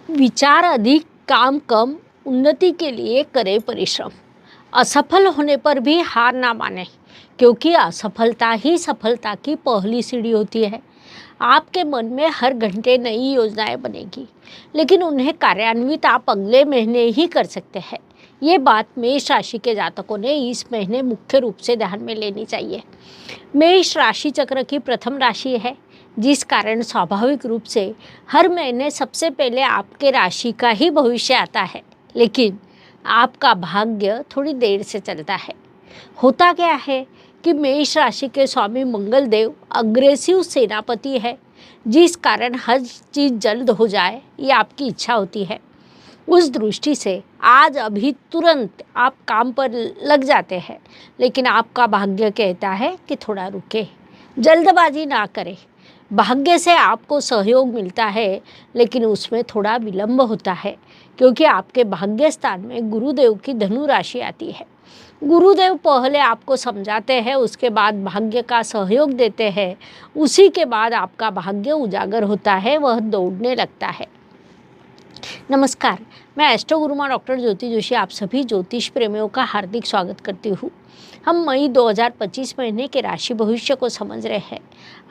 विचार अधिक, काम कम, उन्नति के लिए करें परिश्रम। असफल होने पर भी हार ना माने, क्योंकि असफलता ही सफलता की पहली सीढ़ी होती है। आपके मन में हर घंटे नई योजनाएं बनेगी, लेकिन उन्हें कार्यान्वित आप अगले महीने ही कर सकते हैं। ये बात मेष राशि के जातकों ने इस महीने मुख्य रूप से ध्यान में लेनी चाहिए। मेष राशि चक्र की प्रथम राशि है, जिस कारण स्वाभाविक रूप से हर महीने सबसे पहले आपके राशि का ही भविष्य आता है, लेकिन आपका भाग्य थोड़ी देर से चलता है। होता क्या है कि मेष राशि के स्वामी मंगल देव अग्रेसिव सेनापति है, जिस कारण हर चीज़ जल्द हो जाए ये आपकी इच्छा होती है। उस दृष्टि से आज अभी तुरंत आप काम पर लग जाते हैं, लेकिन आपका भाग्य कहता है कि थोड़ा रुके, जल्दबाजी ना करें। भाग्य से आपको सहयोग मिलता है, लेकिन उसमें थोड़ा विलंब होता है, क्योंकि आपके भाग्य स्थान में गुरुदेव की धनु राशि आती है। गुरुदेव पहले आपको समझाते हैं, उसके बाद भाग्य का सहयोग देते हैं, उसी के बाद आपका भाग्य उजागर होता है, वह दौड़ने लगता है। नमस्कार, मैं एस्ट्रो गुरुमा डॉक्टर ज्योति जोशी आप सभी ज्योतिष प्रेमियों का हार्दिक स्वागत करती हूँ। हम मई 2025 महीने के राशि भविष्य को समझ रहे हैं।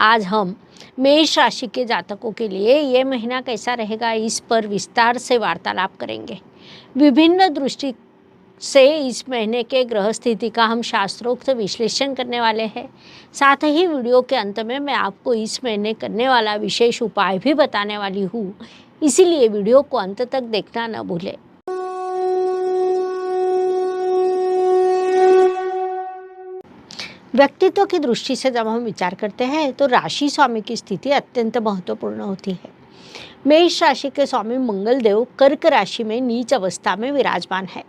आज हम मेष राशि के जातकों के लिए ये महीना कैसा रहेगा, इस पर विस्तार से वार्तालाप करेंगे। विभिन्न दृष्टि से इस महीने के ग्रह स्थिति का हम शास्त्रोक्त विश्लेषण करने वाले हैं। साथ ही वीडियो के अंत में मैं आपको इस महीने करने वाला विशेष उपाय भी बताने वाली हूँ, इसीलिए वीडियो को अंत तक देखना न भूलें। व्यक्तित्व की दृष्टि से जब हम विचार करते हैं तो राशि स्वामी की स्थिति अत्यंत महत्वपूर्ण होती है। मेष राशि के स्वामी मंगल देव कर्क राशि में नीच अवस्था में विराजमान है।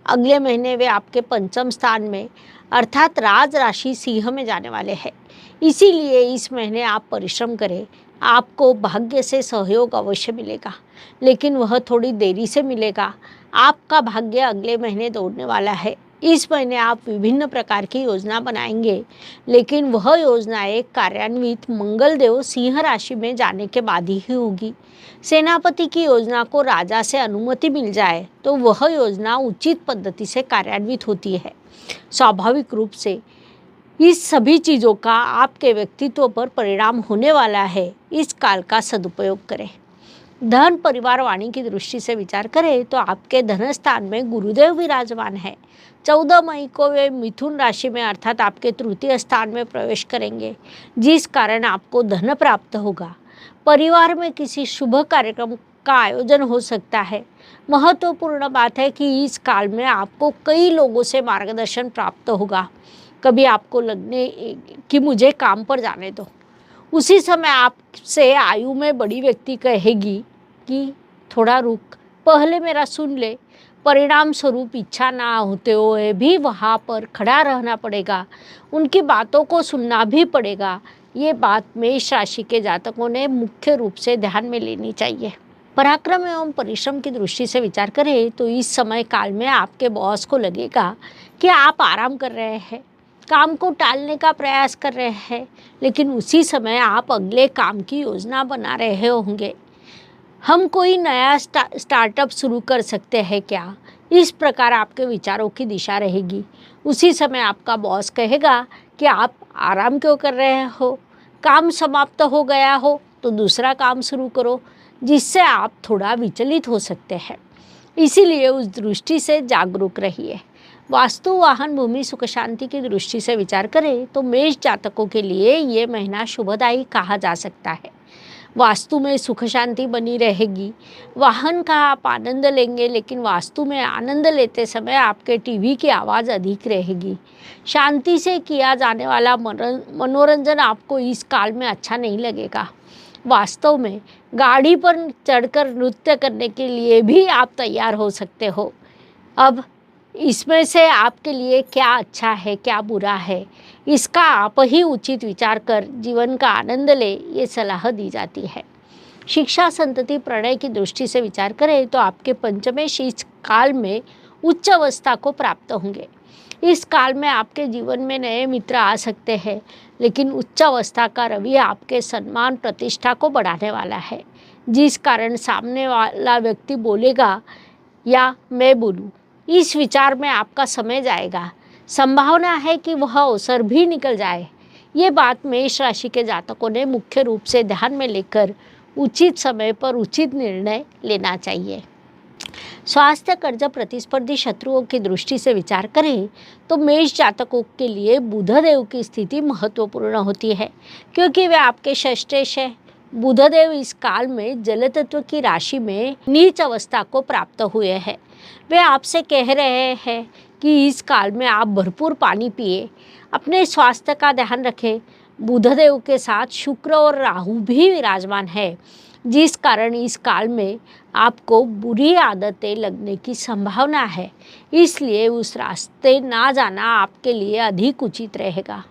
अगले महीने वे आपके पंचम स्थान में अर्थात राज राशि सिंह में जाने वाले हैं। इसीलिए इस महीने आप परिश्रम करें। आपको भाग्य से सहयोग अवश्य मिलेगा, लेकिन वह थोड़ी देरी से मिलेगा। आपका भाग्य अगले महीने दौड़ने वाला है। इस महीने आप विभिन्न प्रकार की योजना बनाएंगे, लेकिन वह योजनाएं कार्यान्वित मंगल देव सिंह राशि में जाने के बाद ही होगी। सेनापति की योजना को राजा से अनुमति मिल जाए तो वह योजना उचित पद्धति से कार्यान्वित होती है। स्वाभाविक रूप से इस सभी चीज़ों का आपके व्यक्तित्व पर परिणाम होने वाला है। इस काल का सदुपयोग करें। धन परिवार वाणी की दृष्टि से विचार करें तो आपके धन स्थान में गुरुदेव विराजमान है। 14 मई को वे मिथुन राशि में अर्थात आपके तृतीय स्थान में प्रवेश करेंगे, जिस कारण आपको धन प्राप्त होगा। परिवार में किसी शुभ कार्यक्रम का आयोजन हो सकता है। महत्वपूर्ण बात है कि इस काल में आपको कई लोगों से मार्गदर्शन प्राप्त होगा। कभी आपको लगने कि मुझे काम पर जाने दो, उसी समय आपसे आयु में बड़ी व्यक्ति कहेगी कि थोड़ा रुक, पहले मेरा सुन ले। परिणाम स्वरूप इच्छा ना होते हुए भी वहाँ पर खड़ा रहना पड़ेगा, उनकी बातों को सुनना भी पड़ेगा। ये बात मेष राशि के जातकों ने मुख्य रूप से ध्यान में लेनी चाहिए। पराक्रम एवं परिश्रम की दृष्टि से विचार करें तो इस समय काल में आपके बॉस को लगेगा कि आप आराम कर रहे हैं, काम को टालने का प्रयास कर रहे हैं, लेकिन उसी समय आप अगले काम की योजना बना रहे होंगे। हम कोई नया स्टार्टअप शुरू कर सकते हैं क्या, इस प्रकार आपके विचारों की दिशा रहेगी। उसी समय आपका बॉस कहेगा कि आप आराम क्यों कर रहे हो, काम समाप्त हो गया हो तो दूसरा काम शुरू करो, जिससे आप थोड़ा विचलित हो सकते हैं। इसीलिए उस दृष्टि से जागरूक रहिए। वास्तु वाहन भूमि सुख शांति की दृष्टि से विचार करें तो मेष जातकों के लिए ये महीना शुभदायी कहा जा सकता है। वास्तु में सुख शांति बनी रहेगी। वाहन का आप आनंद लेंगे, लेकिन वास्तु में आनंद लेते समय आपके टीवी की आवाज़ अधिक रहेगी। शांति से किया जाने वाला मनोरंजन आपको इस काल में अच्छा नहीं लगेगा। वास्तव में गाड़ी पर चढ़कर नृत्य करने के लिए भी आप तैयार हो सकते हो। अब इसमें से आपके लिए क्या अच्छा है, क्या बुरा है, इसका आप ही उचित विचार कर जीवन का आनंद ले, ये सलाह दी जाती है। शिक्षा संतति प्रणय की दृष्टि से विचार करें तो आपके पंचमेश इस काल में उच्च अवस्था को प्राप्त होंगे। इस काल में आपके जीवन में नए मित्र आ सकते हैं, लेकिन उच्च अवस्था का रवि आपके सम्मान प्रतिष्ठा को बढ़ाने वाला है। जिस कारण सामने वाला व्यक्ति बोलेगा या मैं बोलूं, इस विचार में आपका समय जाएगा। संभावना है कि वह अवसर भी निकल जाए। ये बात मेष राशि के जातकों ने मुख्य रूप से ध्यान में लेकर उचित समय पर उचित निर्णय लेना चाहिए। स्वास्थ्य, कर्ज, प्रतिस्पर्धी शत्रुओं की दृष्टि से विचार करें तो मेष जातकों के लिए बुधदेव की स्थिति महत्वपूर्ण होती है, क्योंकि वे आपके षष्ठेश है। बुधदेव इस काल में जल तत्व की राशि में नीच अवस्था को प्राप्त हुए हैं। वे आपसे कह रहे हैं कि इस काल में आप भरपूर पानी पिए, अपने स्वास्थ्य का ध्यान रखें। बुधदेव के साथ शुक्र और राहु भी विराजमान है, जिस कारण इस काल में आपको बुरी आदतें लगने की संभावना है, इसलिए उस रास्ते ना जाना आपके लिए अधिक उचित रहेगा।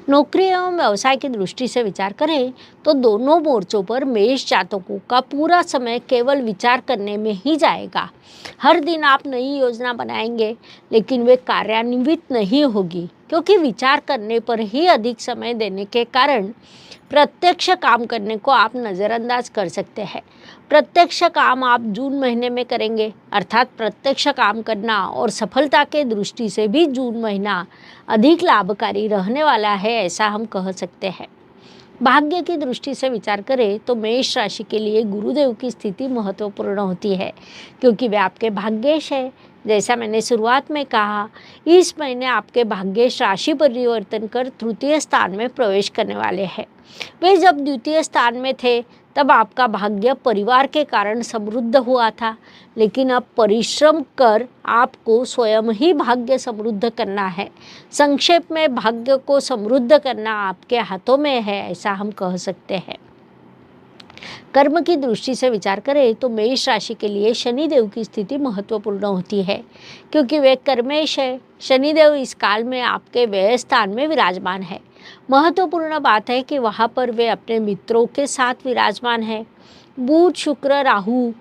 नौकरी एवं व्यवसाय की दृष्टि से विचार करें तो दोनों मोर्चों पर मेष जातकों का पूरा समय केवल विचार करने में ही जाएगा। हर दिन आप नई योजना बनाएंगे, लेकिन वे कार्यान्वित नहीं होगी, क्योंकि विचार करने पर ही अधिक समय देने के कारण प्रत्यक्ष काम करने को आप नज़रअंदाज कर सकते हैं। प्रत्यक्ष काम आप जून महीने में करेंगे, अर्थात प्रत्यक्ष काम करना और सफलता के दृष्टि से भी जून महीना अधिक लाभकारी रहने वाला है, ऐसा हम कह सकते हैं। भाग्य की दृष्टि से विचार करें तो मेष राशि के लिए गुरुदेव की स्थिति महत्वपूर्ण होती है, क्योंकि वे आपके भाग्येश है। जैसा मैंने शुरुआत में कहा, इस महीने आपके भाग्येश राशि परिवर्तन कर तृतीय स्थान में प्रवेश करने वाले हैं। वे जब द्वितीय स्थान में थे तब आपका भाग्य परिवार के कारण समृद्ध हुआ था, लेकिन अब परिश्रम कर आपको स्वयं ही भाग्य समृद्ध करना है। संक्षेप में भाग्य को समृद्ध करना आपके हाथों में है, ऐसा हम कह सकते हैं। कर्म की दृष्टि से विचार करें तो मेष राशि के लिए शनिदेव की स्थिति महत्वपूर्ण होती है, क्योंकि वे कर्मेश है। शनिदेव इस काल में आपके व्यय स्थान में विराजमान है। महत्वपूर्ण बात है कि वहाँ पर वे अपने मित्रों के साथ विराजमान है। बुध, शुक्र, राहु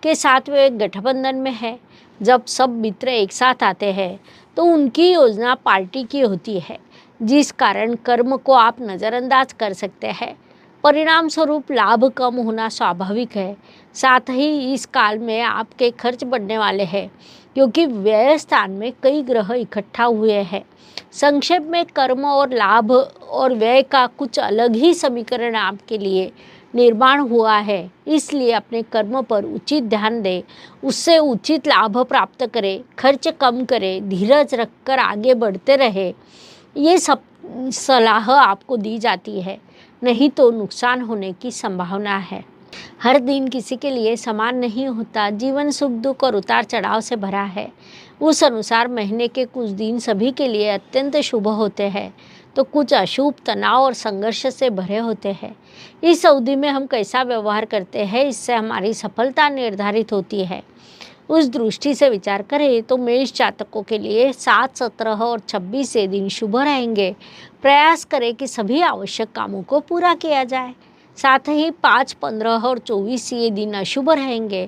के साथ वे गठबंधन में है। जब सब मित्र एक साथ आते हैं तो उनकी योजना पार्टी की होती है, जिस कारण कर्म को आप नज़रअंदाज कर सकते हैं। परिणाम स्वरूप लाभ कम होना स्वाभाविक है। साथ ही इस काल में आपके खर्च बढ़ने वाले हैं, क्योंकि व्यय स्थान में कई ग्रह इकट्ठा हुए हैं। संक्षेप में कर्म और लाभ और व्यय का कुछ अलग ही समीकरण आपके लिए निर्माण हुआ है, इसलिए अपने कर्म पर उचित ध्यान दें, उससे उचित लाभ प्राप्त करें, खर्च कम करें, धीरज रखकर आगे बढ़ते रहे। ये सब सलाह आपको दी जाती है, नहीं तो नुकसान होने की संभावना है। हर दिन किसी के लिए समान नहीं होता। जीवन सुख दुख और उतार चढ़ाव से भरा है। उस अनुसार महीने के कुछ दिन सभी के लिए अत्यंत शुभ होते हैं, तो कुछ अशुभ, तनाव और संघर्ष से भरे होते हैं। इस अवधि में हम कैसा व्यवहार करते हैं, इससे हमारी सफलता निर्धारित होती है। उस दृष्टि से विचार करें तो मेष जातकों के लिए 7, 17 और 26 ये दिन शुभ रहेंगे। प्रयास करें कि सभी आवश्यक कामों को पूरा किया जाए। साथ ही 5, 15 और 24 ये दिन अशुभ रहेंगे,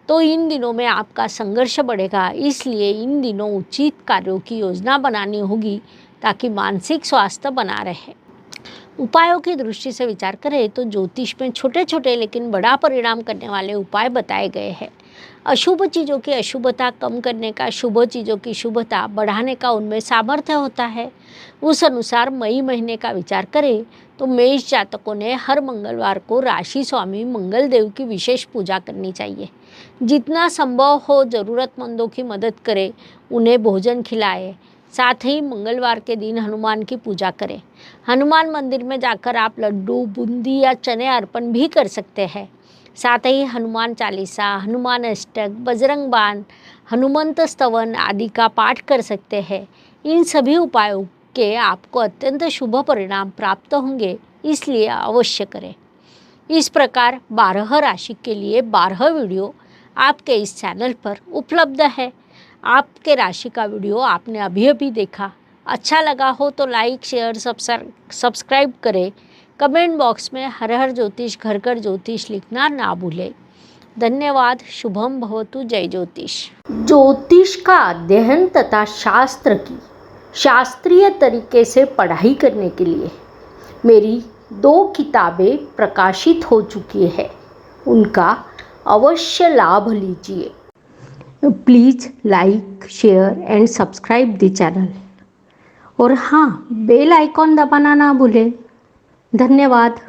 तो इन दिनों में आपका संघर्ष बढ़ेगा। इसलिए इन दिनों उचित कार्यों की योजना बनानी होगी, ताकि मानसिक स्वास्थ्य बना रहे। उपायों की दृष्टि से विचार करें तो ज्योतिष में छोटे छोटे लेकिन बड़ा परिणाम करने वाले उपाय बताए गए हैं। अशुभ चीज़ों की अशुभता कम करने का, शुभ चीज़ों की शुभता बढ़ाने का उनमें सामर्थ्य होता है। उस अनुसार मई महीने का विचार करें तो मेष जातकों ने हर मंगलवार को राशि स्वामी मंगल देव की विशेष पूजा करनी चाहिए। जितना संभव हो ज़रूरतमंदों की मदद करें, उन्हें भोजन खिलाएं। साथ ही मंगलवार के दिन हनुमान की पूजा करें। हनुमान मंदिर में जाकर आप लड्डू, बूंदी या चने अर्पण भी कर सकते हैं। साथ ही हनुमान चालीसा, हनुमान अष्टक, बजरंग बाण, हनुमंत स्तवन आदि का पाठ कर सकते हैं। इन सभी उपायों के आपको अत्यंत शुभ परिणाम प्राप्त होंगे, इसलिए अवश्य करें। इस प्रकार 12 राशि के लिए 12 वीडियो आपके इस चैनल पर उपलब्ध है। आपके राशि का वीडियो आपने अभी अभी देखा, अच्छा लगा हो तो लाइक, शेयर, सब्सक्राइब करें। कमेंट बॉक्स में हर हर ज्योतिष, घर घर ज्योतिष लिखना ना भूलें। धन्यवाद। शुभम भवतु। जय ज्योतिष। ज्योतिष का अध्ययन तथा शास्त्र की शास्त्रीय तरीके से पढ़ाई करने के लिए मेरी 2 किताबें प्रकाशित हो चुकी है। उनका अवश्य लाभ लीजिए। Please like, share and subscribe the channel. और हाँ, बेल आइकॉन दबाना ना भूलें। धन्यवाद।